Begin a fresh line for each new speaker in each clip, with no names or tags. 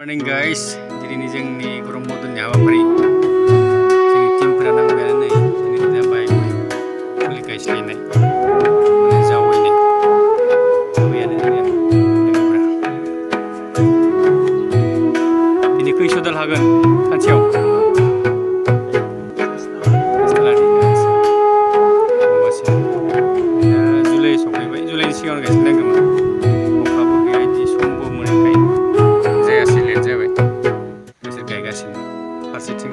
Morning guys, दिनैनि जोंनि गरम बन्दनि हाबाफारि जोंनि टिमफोरा नांबायानो नै दिनै जाबाय फुलि गायस्लायनाय माने जावैनाय गैयानो जोंनिया लोगोफोरा दिनै खैस' दाल हागोन सानसेयाव जुलाइ सफैबाय जुलाइनि सिगां गायस्लायनांगौमोन अखाबो गैया इदि समबो मोनैखाय जायासै लेट जाबाय बिसोर गायगासिनो फारसेथिं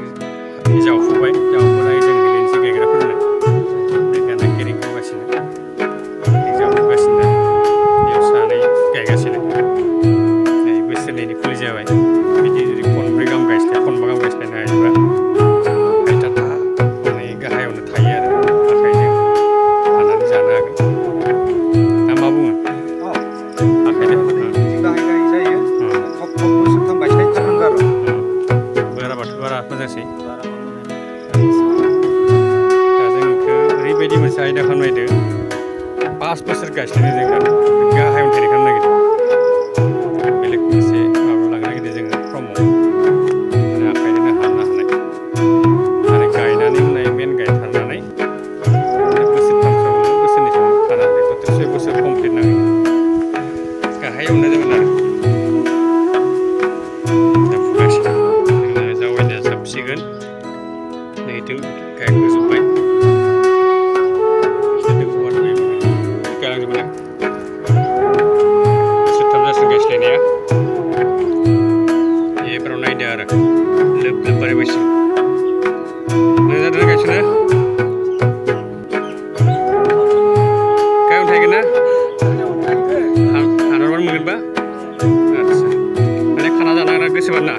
जावफुबाय जावफुनाय जों हेलेनोसै गायग्राफोरनो बेखायनो केरिं खालामगासिनो जावफुगासिनो बेयाव सानै गायगासिनो बोसोरनैनि फुलि जाबाय बिदि जुदि खनब्रै गाहाम खनबा गाहाम गायस्लायनो हायोबा हायथाथा माने गाहायावनो थायो आरो आखाइजों हानानै जानो हागोन दा मा बुङो आखाइजों बारा मोजांसै दा जोंखौ ओरैबायदि मोनसे आयदा खालामनायदो 5 बोसोर गायस्लायनो जों दा गाहायाव थानाय खालामनो नागिरदों बेलेग मोनसे माबायाव लांनो नागिरदों जोङो प्रम'आव माने आखाइजोंनो हानो हानाय आरो गायनानै उनाव मेन गायथारनानै बोसोरथामसोआवनो बोसोरनैसोआवनो खानो हानाय टटेल 6 बोसोर कमप्लिट नांगोन गाहायावनो जागोन आरो सिगोन नैथिं गायखांजोब्बाय गायलांजोबबाय बोसोरथाम जासिगोन गायस्लायनाया एबाराव नायदो आरो लोब लोब बारायबायसिगोन मोजां जादोंना गायस'नो गाबोन थायगोन ना हानारबानो मोनगोनबा आदसा माने खाना जानो गोसोबानो ना